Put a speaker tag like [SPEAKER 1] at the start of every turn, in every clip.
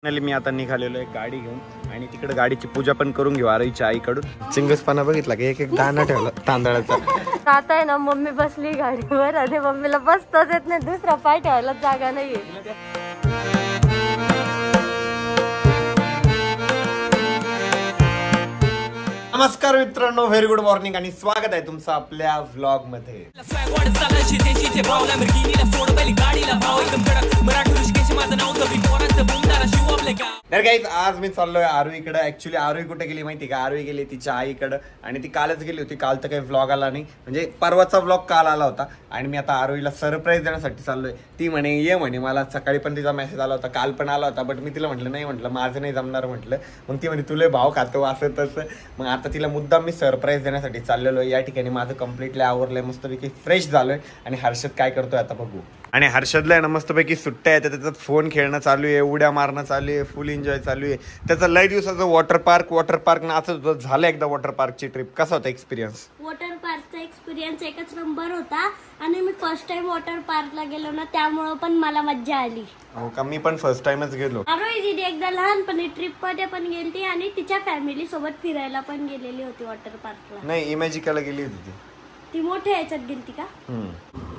[SPEAKER 1] Finally मी आता निघालेलो आहे गाडी घेऊन आणि तिकडे गाडीची पूजा पण करून घेऊ आरईच्या आईकडून. चिंगसपणा बघितला की एक एक दाणा ठेवला तांदळाचा.
[SPEAKER 2] आता आहे ना मम्मी बसली गाडीवर आणि मम्मीला बसताच येत नाही, दुसरा पाय ठेवायला जागा नाहीये.
[SPEAKER 1] नमस्कार मित्रांनो, व्हेरी गुड मॉर्निंग आणि स्वागत आहे तुमचं आपल्या व्लॉग मध्ये. तर गाईज आज मी चाललोय आरोहीकडे. ऍक्च्युली आरोही कुठे गेली माहिती का? आरोही गेली तिच्या आईकडे आणि ती कालच गेली होती. काल तर काही व्लॉग आला नाही, म्हणजे परवाचा व्लॉग काल आला होता आणि मी आता आरोहीला सरप्राईज देण्यासाठी चाललोय. ती म्हणे ये म्हणे, मला सकाळी पण तिचा मेसेज आला होता, काल पण आला होता, बट मी तिला म्हटलं नाही, म्हटलं माझं नाही जमणार म्हटलं. मग ती म्हणे तुला भाव खातो असं तसं. मग आता तिला मुद्दाम मी सरप्राईज देण्यासाठी चाललेलो आहे. या ठिकाणी माझं कम्प्लिटली आवरलंय, मस्तपैकी फ्रेश झालोय आणि हर्षद काय करतोय आता बघू. आणि हर्षदला आहे ना मस्तपैकी सुट्ट्या आहेत, त्याचा फोन खेळणं चालू आहे, उड्या मारणं चालू आहे, फुल एन्जॉय चालू आहे. त्याचा लय दिवसाचं वॉटर पार्क नाचत होतं. झालं एकदा वॉटर पार्कची ट्रिप. कसा होता एक्सपिरियन्स?
[SPEAKER 2] वॉटर पार्कचा एक्सपिरियन्स एकच नंबर होता आणि मी फर्स्ट टाइम वॉटर पार्कला गेलो ना, त्यामुळे पण मला मज्जा आली.
[SPEAKER 1] हो का? मी पण फर्स्ट टाइमच गेलो.
[SPEAKER 2] आरोही दीदी एकदा लहानपणी ट्रिप मध्ये पण गेली आणि तिच्या फॅमिली सोबत फिरायला पण गेलेली होती वॉटर पार्कला.
[SPEAKER 1] नाही, इमॅजिकाला गेली होती
[SPEAKER 2] ती मोठ्या ह्याच्यात गेलती का?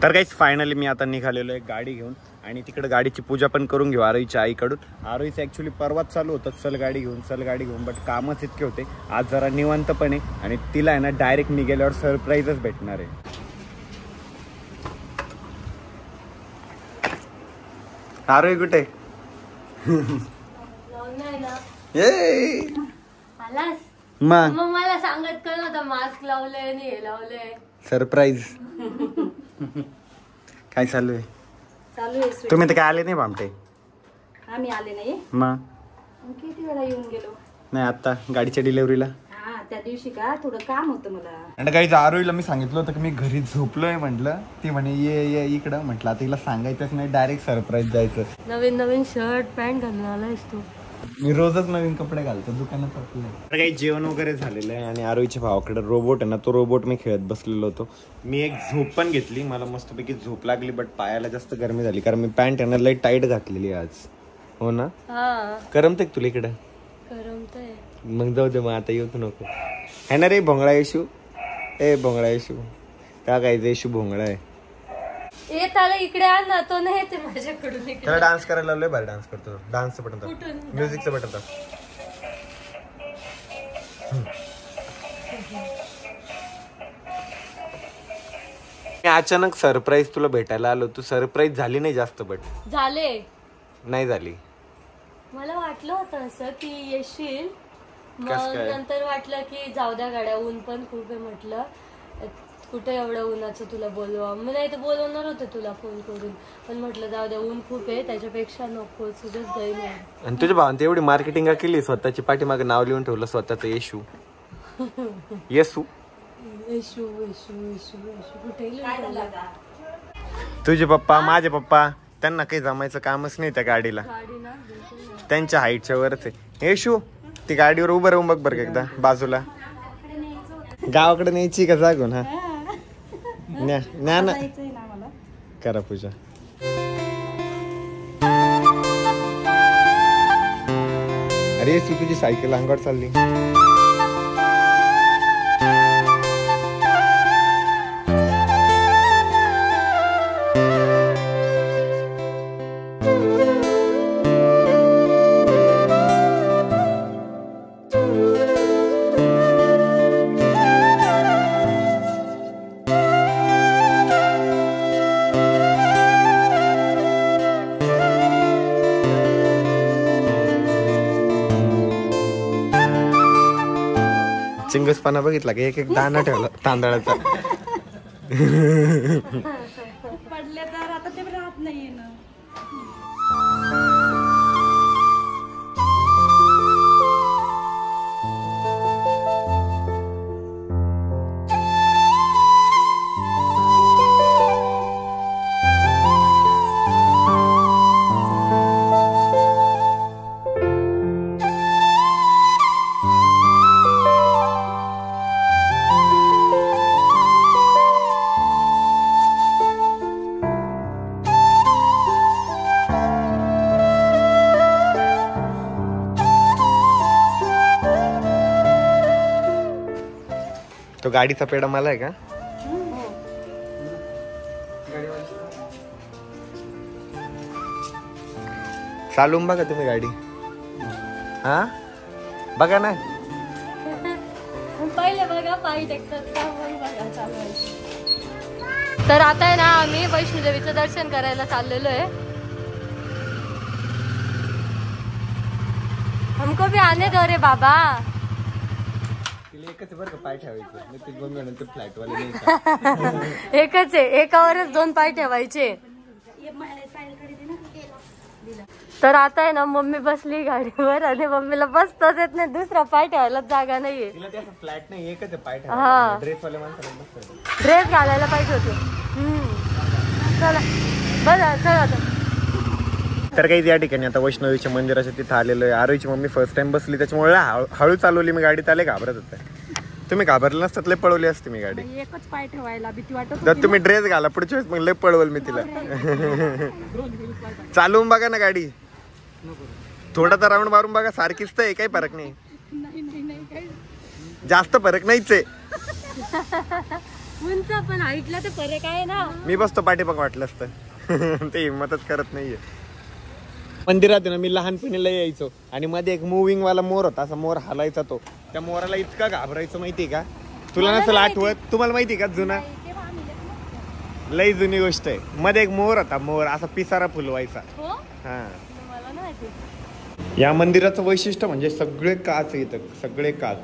[SPEAKER 1] तर काहीच फायनली मी आता निघालेलो आहे गाडी घेऊन आणि तिकडे गाडीची पूजा पण करून घेऊ आरोहीच्या आईकडून. आरोहीचं ऍक्च्युली परवाच चालू होतं, चल गाडी घेऊन, बट कामच इतके होते. आज जरा निवांतपणे आणि तिला आहे ना डायरेक्ट निघाल्यावर सरप्राईजच भेटणार आहे. आरोही कुठे?
[SPEAKER 2] मग मला सांगत कर होता मास्क लावलंय आणि हे लावलंय.
[SPEAKER 1] सरप्राईज. काय चालू आहे? तुम्ही तर काय आले नाही बामटे?
[SPEAKER 2] आम्ही आले नाही.
[SPEAKER 1] मग
[SPEAKER 2] किती वेळा येऊन गेलो.
[SPEAKER 1] नाही, आता गाडीच्या डिलिव्हरीला.
[SPEAKER 2] त्या दिवशी का थोडं काम होतं मला.
[SPEAKER 1] आणि काही आरोहीला मी सांगितलं होतं की मी घरी झोपलोय म्हटलं. ती म्हणे ये इकडं. म्हटलं आता तिला सांगायचंच नाही, डायरेक्ट सरप्राईज द्यायचं.
[SPEAKER 2] नवीन शर्ट पॅन्ट घालून आलायस तू.
[SPEAKER 1] मी रोजच नवीन कपडे घालतो, दुकानात आपलं. काही जेवण वगैरे झालेलं आहे आणि आरोहीच्या भावाकडे रोबोट आहे ना, तो रोबोट मी खेळत बसलेलो होतो. मी एक झोप पण घेतली, मला मस्तपैकी झोप लागली, बट पायाला जास्त गरमी झाली कारण मी पॅन्ट आहे ना लई टाईट घातलेली आज. हो ना? करमते तुला इकडं?
[SPEAKER 2] करमतंय.
[SPEAKER 1] मग जाऊ दे, मग आता येऊ नको है ना रे भोंगळा येशू. भोंगळा येशू का? काय येशू भोंगळा आहे.
[SPEAKER 2] येत आला इकडे आण ना, तो नाही येते माझ्याकडून.
[SPEAKER 1] त्याला डान्स करायला लावलोय, बाहेर डान्स करतो. डान्सचं बटन दाब, म्युझिकचं बटन दाब. मी अचानक सरप्राईज तुला भेटायला आलो, तू सरप्राईज झाली नाही जास्त, बट
[SPEAKER 2] झाले
[SPEAKER 1] नाही झाली.
[SPEAKER 2] मला वाटलं होतं असं की येशील, मग
[SPEAKER 1] काय?
[SPEAKER 2] नंतर वाटलं की जाऊ द्या गाड्या, ऊन पण खूप आहे. म्हटलं कुठे एवढं उन्हाचं तुला बोलवा, मी नाही तर बोलवणार होते तुला फोन करून, पण म्हटलं जाऊ द्या, ऊन खूप आहे, त्याच्यापेक्षा नको, सुद्धाच गई नाही.
[SPEAKER 1] आणि तुझ्या भावाने एवढी मार्केटिंग केली, स्वतःची पाठीमागे नाव लिहून ठेवलं स्वतःच येशू. येशू
[SPEAKER 2] येशू येशू येशू येशू कुठे लिहून.
[SPEAKER 1] तुझे पप्पा माझे पप्पा त्यांना काही जमायचं कामच नाही त्या गाडीला.
[SPEAKER 2] गाडी ना
[SPEAKER 1] त्यांच्या हाईटच्या वरच आहे. येशू ती गाडीवर उभं राहून बघ बरं एकदा बाजूला. गावाकडे न्यायची का जागून? हा न्या ना, करा पूजा. अरे तू तुझी सायकल अंगावर चालली. चिंगसपणा बघितला की एक एक दाणा ठेवला तांदळाचा.
[SPEAKER 2] पडले तर आता ते राहत नाहीये ना.
[SPEAKER 1] तो गाडीचा पेढा मला आहे का? चालून बघा तुम्ही गाडी. हा बघा ना,
[SPEAKER 2] पहिले बघा पायी टेकतात का मग बघा चालवायचं. तर आता आहे ना आम्ही वैष्णोदेवीचं दर्शन करायला चाललेलो आहे. हमको भी आने दो रे बाबा.
[SPEAKER 1] एकच बरं पाय ठेवायचं फ्लॅट वाले.
[SPEAKER 2] एकच आहे, एकावरच 2 पाय ठेवायचे. तर आता आहे ना मम्मी बसली गाडीवर आणि मम्मीला बसताच येत नाही, दुसरा पाय ठेवायला जागा नाहीये.
[SPEAKER 1] फ्लॅट नाही, एकच आहे पाय
[SPEAKER 2] हा,
[SPEAKER 1] ड्रेस वाले माणसाला
[SPEAKER 2] ड्रेस घालायला पाहिजे होते. चला बघा चला आता.
[SPEAKER 1] तर काही या ठिकाणी आता वैष्णवीच्या मंदिराच्या तिथे आलेलो आहे. आरोहीची मम्मी फर्स्ट टाइम बसली, त्याच्यामुळे हळू चालवली मी गाडी. त्याला घाबरत होते. तुम्ही घाबरले नसतात, लय पळवली असते मी गाडी.
[SPEAKER 3] एकच पाय ठेवायला भीती वाटत.
[SPEAKER 1] जर तुम्ही ड्रेस घाला पुढच्या वेळेस मग लय पळवल मी तिला. चालवून बघा ना गाडी, थोडा तर राऊंड मारून बघा, सारखीच तर आहे, काही फरक नाही. जास्त फरक नाहीच आहे.
[SPEAKER 2] उंच पण हाईटला तर फरक आहे ना.
[SPEAKER 1] मी बसतो पाठीपाक वाटलं असतं. ते हिंमतच करत नाहीये. मंदिरात ना मी लहानपणीला यायचो आणि मध्ये एक मुव्हिंग वाला मोर होता, असा मोर हलायचा. तो त्या मोराला इतका घाबरायचो माहितीये का? तुला नसेल आठवत, तुम्हाला माहिती का? जुना लई जुनी गोष्ट आहे. मध्ये एक मोर होता, मोर असा पिसारा फुलवायचा. हा, या मंदिराचं वैशिष्ट्य म्हणजे सगळे काच येतात, सगळे काच.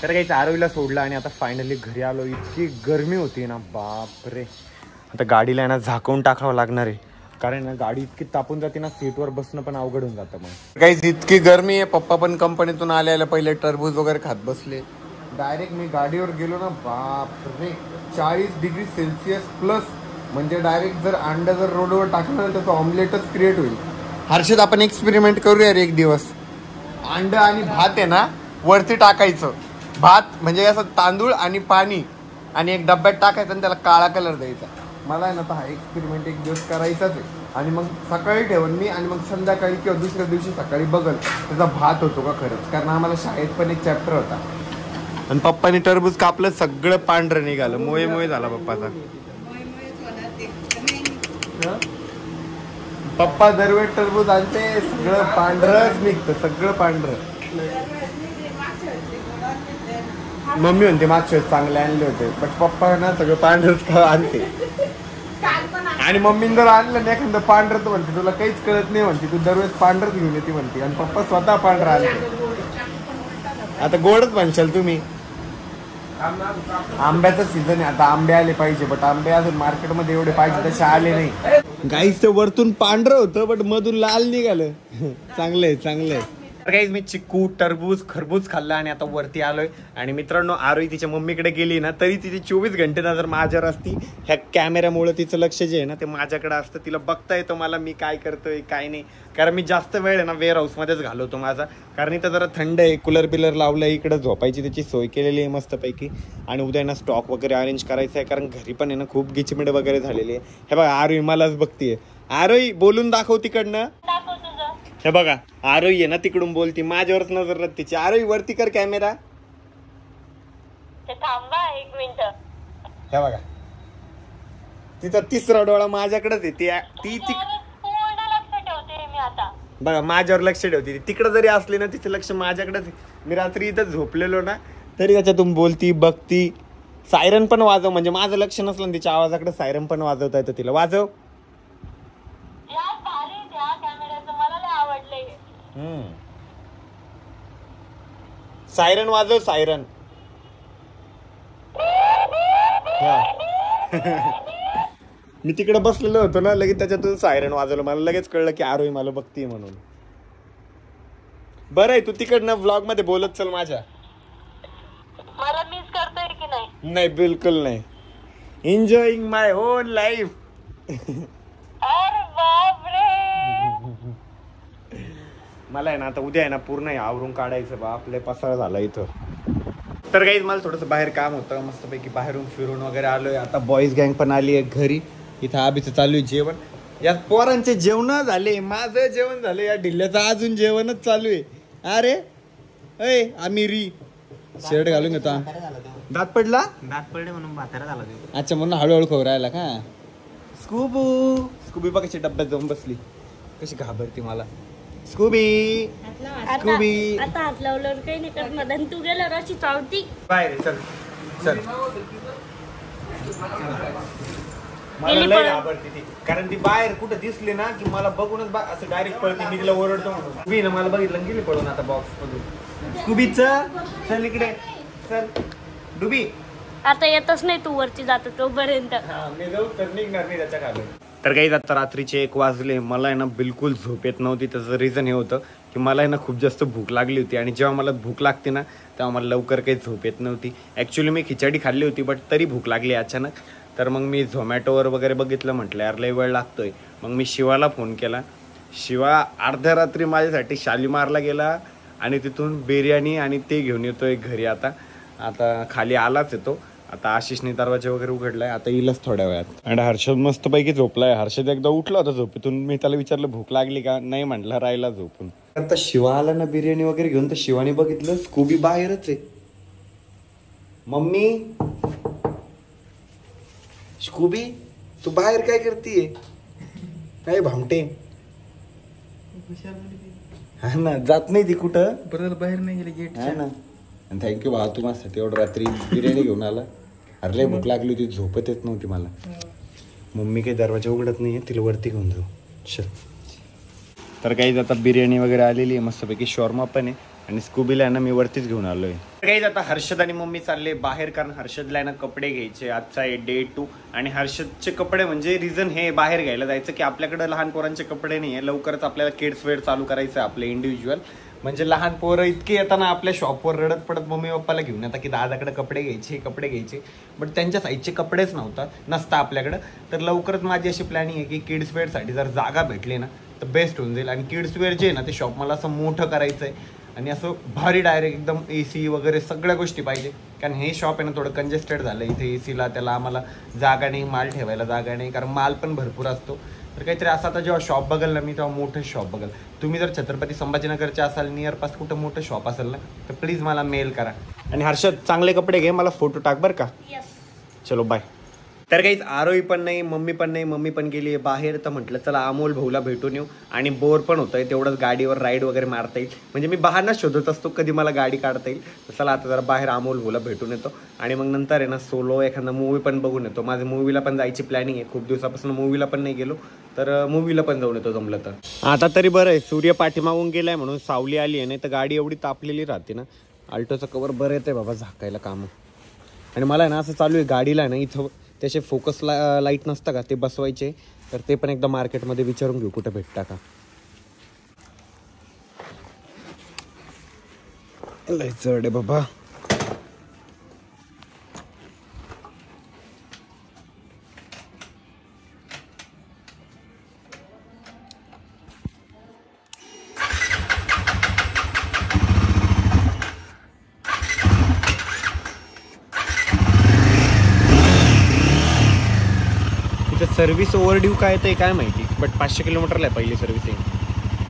[SPEAKER 1] तर काही आरोहीला सोडलं आणि आता फायनली घरी आलो. इतकी गरमी होती ना, बापरे. आता गाडीला आहे ना झाकवून टाकावं लागणार आहे, कारण ना गाडी इतकी तापून जाते ना, सीटवर बसणं पण अवघड होऊन जातं. मग काहीच इतकी गरमी आहे. पप्पा पण कंपनीतून आले पहिले टरबूज वगैरे खात बसले. डायरेक्ट मी गाडीवर गेलो ना, बापरे 40 डिग्री सेल्सिअस प्लस. म्हणजे डायरेक्ट जर अंडा जर रोडवर टाकलं ना, त्याचं ऑमलेटच क्रिएट होईल. हर्षद आपण एक्सपेरिमेंट करूया रे एक दिवस. अंडा आणि भात आहे ना वरती टाकायचं. भात म्हणजे असं तांदूळ आणि पाणी आणि एक डब्यात टाकायचं आणि त्याला काळा कलर द्यायचा. मला आहे ना तर हा एक्सपेरिमेंट एक दिवस करायचाच आहे. आणि मग सकाळी ठेवून मी, आणि मग संध्याकाळी किंवा दुसऱ्या दिवशी सकाळी बघल त्याचा भात होतो का खरंच. कारण आम्हाला शाळेत पण एक चॅप्टर होता. आणि पप्पाने टरबूज कापलं, सगळं पांढरं निघालं. मोये मोये झाला पप्पाचा. पप्पा दरवेळ टरबूज आणते, सगळं पांढरंच निघतं, सगळं पांढरं. मम्मी म्हणते मागच्या वेळेस चांगले आणले होते, पण पप्पा ना सगळं पांढरच आणते. आणि मम्मीने जर आणलं नाही एखादं पांढरं तर म्हणते तुला काहीच कळत नाही, म्हणते तू दरवेळेस पांढरच घेऊन येते म्हणते. आणि पप्पा स्वतः पांढरं आणते. आता गोडच म्हणशाल तुम्ही. आंब्याचं सीझन आहे आता, आंबे आले पाहिजे, बट आंबे अजून मार्केटमध्ये एवढे पाहिजे तसे आले नाही. गाईच ते वरतून पांढरं होतं बट मधून लाल निघालं. चांगलंय चांगलंय. गाईज मी चिक्कू टरबूज खरबूज खाल्ला आणि आता वरती आलोय. आणि मित्रांनो, आरोही तिच्या मम्मीकडे गेली ना तरी तिची 24 घंटे नजर माझ्यावर असती. ह्या कॅमेऱ्यामुळे तिचं लक्ष जे आहे ना ते माझ्याकडे असतं. तिला बघता येतं मला मी काय करतोय काय नाही. कारण मी जास्त वेळ आहे ना वेअर हाऊसमध्येच घालवतो माझा, कारण इथं जरा थंड आहे. कूलर बिलर लावलं, इकडे झोपायची त्याची सोय केलेली आहे मस्तपैकी. आणि उद्या ना स्टॉक वगैरे अरेंज करायचं आहे, कारण घरी पण आहे ना खूप गिचमिड वगैरे झालेली आहे. हे बघा आरोही मलाच बघतीये. आरोही बोलून दाखव तिकडनं. हे बघा आरोही आहे ना तिकडून बोलती, माझ्यावरच नजर राहत तिची. आरोही वरती कर कॅमेरा.
[SPEAKER 2] थांबा 1 मिनिट.
[SPEAKER 1] हे बघा तिचा तिसरा डोळा माझ्याकडेच आहे. बघा माझ्यावर लक्ष ठेवते. तिकडे जरी असली ना तिचं लक्ष माझ्याकडेच. मी रात्री इथं झोपलेलो ना तरी त्याच्यातून बोलती बघती. सायरन पण वाजव, म्हणजे माझं लक्ष नसलं ना तिच्या आवाजाकडे सायरन पण वाजवता येतं तिला. वाजव. सायरन वाजव सायरन. मी तिकडे बसलेलो होतो ना, लगेच त्याच्यातून सायरन वाजवलं. मला लगेच कळलं की आरोही मला बघतीये म्हणून. बरं आहे तू तिकडनं व्लॉग मध्ये बोलत चल माझ्या.
[SPEAKER 2] मला मिस करतोय की नाही?
[SPEAKER 1] नाही बिलकुल नाही. Enjoying my on life.
[SPEAKER 2] अरे बापरे.
[SPEAKER 1] मला आहे ना आता उद्या आहे ना पूर्ण आवरून काढायचं बा. आपले पसारा झाला इथं. तर काही मला थोडंसं बाहेर काम होतं, मस्तपैकी बाहेरून फिरून वगैरे आलोय. आता बॉईज गँग पण आली आहे घरी. इथं आबीचं चालू आहे जेवण. या पोरांचे जेवण झाले, माझं जेवण झालं, या ढिल्ल्याचं अजून जेवणच चालू आहे. अरे अय आम्ही री शर्ट घालून घेतो. दात पडला,
[SPEAKER 4] दात पडले म्हणून म्हातारा झाला ते.
[SPEAKER 1] अच्छा म्हणून हळूहळू खबर राहिला का. स्कूबी बघ कशी डब्यात जाऊन बसली, कशी घाबरती मला. स्कूबी स्कूबी
[SPEAKER 2] आता हात लावल्यावर काही नाही करत मदन, तू गेल्यावर अशी चावती.
[SPEAKER 1] बाहेर चल चल. मला लय घाबरते ती, कारण ती बाहेर कुठं दिसली ना की मला बघूनच असं डायरेक्ट पळते. मी तिला ओरडतो म्हणून. स्कूबी ना मला बघितलं गेली पळून आता बॉक्स मधून. स्कूबीच चल इकडे चल. डुबी
[SPEAKER 2] आता येतच नाही, तू वरती जातो तोपर्यंत.
[SPEAKER 1] मी जाऊ तर निघणार नाही त्याच्या खाली. तर काही आता रात्रीचे 1 वाजले. मला आहे ना बिलकुल झोप येत नव्हती. त्याचं रिझन हे होतं की मला आहे ना खूप जास्त भूक लागली होती, आणि जेव्हा मला भूक लागते ना तेव्हा मला लवकर काही झोप येत नव्हती. ॲक्च्युली मी खिचडी खाल्ली होती, बट तरी भूक लागली अचानक. तर मग मी झोमॅटोवर वगैरे बघितलं, म्हटलं यार लय वेळ लागतोय. मग मी शिवाला फोन केला. शिवा अर्ध्या रात्री माझ्यासाठी शालीमारला गेला आणि तिथून बिर्याणी आणि ते घेऊन येतोय घरी. आता खाली आलाच येतो. आता आशिषने दरवाजा वगैरे उघडलाय, आता येईलच थोड्या वेळात. आणि हर्षद मस्तपैकी झोपलाय. हर्षद एकदा उठला होता झोपेतून. मी त्याला विचारलं भूक लागली का, नाही म्हटलं राहिला झोपून. आता शिवा आला ना बिर्याणी वगैरे घेऊन, तर शिवाने बघितलं स्कूबी बाहेरच आहे. मम्मी स्कूबी तू बाहेर काय करतीये. काय भामटे. हा ना, जात नाही ती कुठं,
[SPEAKER 4] परत बाहेर नाही गेले गेट.
[SPEAKER 1] हा ना. थँक्यू भाऊ, तू माझ्यासाठी एवढं रात्री बिर्याणी घेऊन आला. अरे लय भूक लागली होती, झोपत येत नव्हती मला. मम्मी काही दरवाजा उघडत नाहीये, तिला वरती घेऊन जाऊ. चल. तर काही आता बिर्याणी वगैरे आलेली आहे, मस्तपैकी शॉर्मा पण आहे, आणि स्कूबीला आहे ना मी वरतीच घेऊन आलोय. काही आता हर्षद आणि मम्मी चालले बाहेर, कारण हर्षदला आहे ना कपडे घ्यायचे. आजचा आहे Day 2, आणि हर्षदचे कपडे म्हणजे रिझन हे बाहेर घ्यायला जायचं की आपल्याकडे लहान पोरांचे कपडे नाही आहे. लवकरच आपल्याला किड्स वेअर चालू करायचं आहे आपलं इंडिव्हिज्युअल. म्हणजे लहान पोरं इतके येताना आपल्या शॉपवर रडत पडत मम्मी पप्पाला घेऊन येतात की दादाकडे कपडे घ्यायचे. बट त्यांच्या साईजचे कपडेच नसता आपल्याकडं. तर लवकरच माझी अशी प्लॅनिंग आहे की किड्स वेअरसाठी जर जागा भेटली ना तर बेस्ट होऊन जाईल. आणि किड्स वेअर जे आहे ना ते शॉप मला असं मोठं करायचं आहे, आणि असं भारी डायरेक्ट एकदम AC वगैरे सगळ्या गोष्टी पाहिजे. कारण हे शॉप आहे ना थोडं कंजेस्टेड झालं इथे. ACला त्याला आम्हाला जागा नाही, माल ठेवायला जागा नाही, कारण माल पण भरपूर असतो. तर काहीतरी असं आता जेव्हा शॉप बघल ना मी, तेव्हा मोठं शॉप बघल. तुम्ही जर छत्रपती संभाजीनगरचे असाल, नियरपास कुठं मोठं शॉप असेल ना तर प्लीज मला मेल करा. आणि हर्षद चांगले कपडे घे, मला फोटो टाक बरं का. चलो बाय. तर काहीच आरोही पण नाही, मम्मी पण नाही. मम्मी पण गेली आहे बाहेर. तर म्हटलं चला अमोल भाऊला भेटून येऊ, आणि बोर पण होतंय तेवढंच, गाडीवर राईड वगैरे मारता येईल. म्हणजे मी बहाणा शोधत असतो कधी मला गाडी काढता येईल. तर चला आता जरा बाहेर अमोल भाऊला भेटून येतो, आणि मग नंतर आहे ना सोलो एखादा मूवी पण बघून येतो. माझ्या मूवीला पण जायची प्लॅनिंग आहे. खूप दिवसापासून मूवीला पण नाही गेलो, तर मूवीला पण जाऊन येतो जमलं तर. आता तरी बरं आहे, सूर्य पाठीमागून गेलाय म्हणून सावली आली आहे, नाही तर गाडी एवढी तापलेली राहते ना. अल्टोचं कवर बरं येतंय बाबा झाकायला कामं. आणि मला आहे ना असं चालू आहे, गाडीला आहे ना इथं त्याचे फोकस लाईट नसतं का ते बसवायचे. तर ते पण एकदा मार्केटमध्ये विचारून घेऊ कुठं भेटता का. लय जड आहे बाबा. सर्व्हिस ओव्हरड्यू काय ते काय माहिती, बट 500 किलोमीटरला आहे पहिली सर्व्हिसिंग.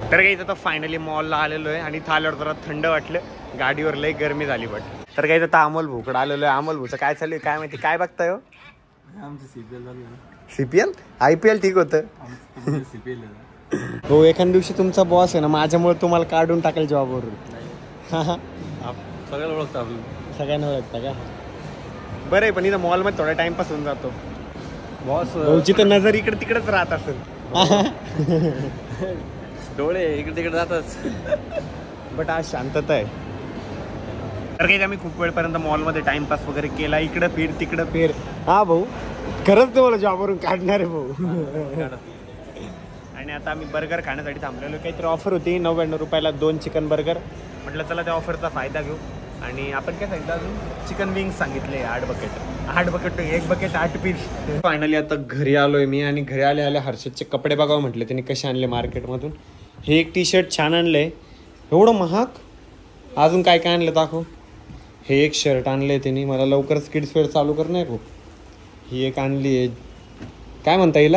[SPEAKER 1] तर काही आता फायनली मॉलला आलेलो आहे, आणि इथं आल्यावर जरा थंड वाटलं. गाडीवर लई गरमी झाली. बट तर काही आता अमोल भाऊकडे आलेलो आहे. अमोल भाऊचं काय चालू आहे काय माहिती, काय बघताय हो.
[SPEAKER 4] आमचं CPL झालं.
[SPEAKER 1] CPL IPL ठीक होतं.
[SPEAKER 4] CPL
[SPEAKER 1] हो, एखाद्या दिवशी तुमचा बॉस आहे ना माझ्यामुळे तुम्हाला काढून टाकेल जॉबवरून.
[SPEAKER 4] सगळ्याला ओळखतं आपण.
[SPEAKER 1] सगळ्यांना ओळखता का. बरं आहे, पण इथं मॉलमध्ये थोडा टाइमपास होऊन जातो.
[SPEAKER 4] बॉस
[SPEAKER 1] भाऊची तर नजर इकडे तिकडेच राहत असेल.
[SPEAKER 4] डोळे इकडे तिकडे जातच.
[SPEAKER 1] बट आज शांतता आहे. तर काही आम्ही खूप वेळपर्यंत मॉलमध्ये टाइमपास वगैरे केला. इकडं फिर तिकडं फिर. हा भाऊ खरंच तुम्हाला जॉबवरून काढणार आहे भाऊ. आणि आता आम्ही बर्गर खाण्यासाठी थांबलेलो. काहीतरी ऑफर होती 99 रुपयाला 2 चिकन बर्गर. म्हटलं चला त्या ऑफरचा फायदा घेऊ. आणि आपण काय सांगितलं अजून, चिकन विंग्स सांगितले 8 बकेट 1 बकेट 8 पीस. फायनली आता घरी आलोय मी, आणि घरी आले हर्षदचे कपडे बघावं म्हटले त्यांनी कसे आणले मार्केटमधून. हे एक T-शर्ट छान आणलंय, एवढं महाग. अजून काय काय आणलं दाखव. हे एक शर्ट आणलंय त्यांनी, मला लवकरच किड्स वेअर चालू करणं आहे खूप. ही एक आणली आहे काय म्हणता येईल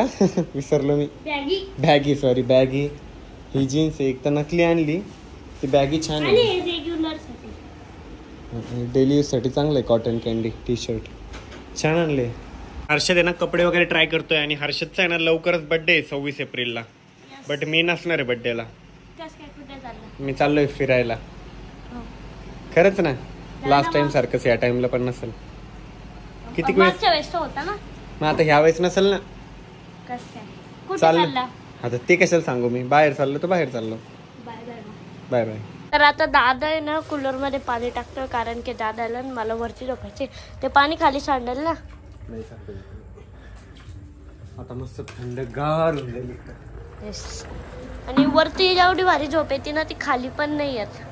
[SPEAKER 1] विसरलो मी.
[SPEAKER 2] Baggy
[SPEAKER 1] baggy, sorry baggy. ही जीन्स एक तर नकली आणली, ती बॅगी छान आहे.
[SPEAKER 2] रेग्युलर साठी
[SPEAKER 1] डेली यूजसाठी चांगलं आहे. कॉटन कॅन्डी टी शर्ट छान आणले. हर्षद आहे ना कपडे वगैरे ट्राय करतोय आणि हर्षदचा आहे ना लवकरच बर्थडे आहे 26 एप्रिलला. बट मी नसणार आहे बर्थडेला.
[SPEAKER 2] कुठे चालला?
[SPEAKER 1] मी चाललोय फिरायला. खरंच ना, लास्ट टाइम सारखंच या टाइमला पण नसेल. किती वेळ
[SPEAKER 2] मागच्या वेळेस तो होता ना.
[SPEAKER 1] मग आता ह्या वेळेस नसेल ना.
[SPEAKER 2] कसं काय? कुठे
[SPEAKER 1] चाललं.
[SPEAKER 2] चालला?
[SPEAKER 1] आता ते कशाला सांगू मी. बाहेर चाललो तर बाहेर चाललो.
[SPEAKER 2] Bye bye.
[SPEAKER 1] Bye bye.
[SPEAKER 2] तर आता दादा आहे ना कूलर मध्ये पाणी टाकतो, कारण की दादाला आणि मला वरती झोपायचे. ते पाणी खाली सांडेल ना.
[SPEAKER 1] नाही आता मस्त थंडगार होऊन जाईल.
[SPEAKER 2] Yes. आणि वरती जेवढी भारी झोप येते ना ती खाली पण नाही येत.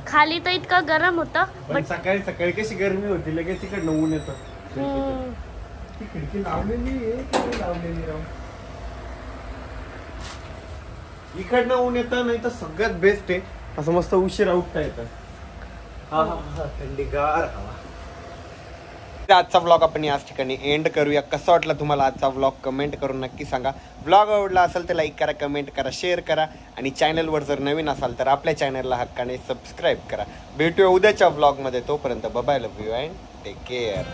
[SPEAKER 2] खाली तर इतकं गरम होतं.
[SPEAKER 1] पण सकाळी सकाळी कशी गरमी होती, लगेच तिकडनं ऊन येतं. ती खिडकी लावलेली आहे की लावलेली राव. इकडनं ऊन येतं, नाही तर सगळ्यात बेस्ट आहे असं मस्त उशिरा उठता येतं. हा हा हा, थंडीगार हवा. आजचा व्लॉग आपण याच ठिकाणी एंड करूया. कसा वाटला तुम्हाला आजचा व्लॉग कमेंट करून नक्की सांगा. व्लॉग आवडला असेल तर लाईक करा, कमेंट करा, शेअर करा आणि चॅनलवर जर नवीन असाल तर आपल्या चॅनलला हक्काने सबस्क्राईब करा. भेटूया उद्याच्या व्लॉगमध्ये. तोपर्यंत bye, love you and take care.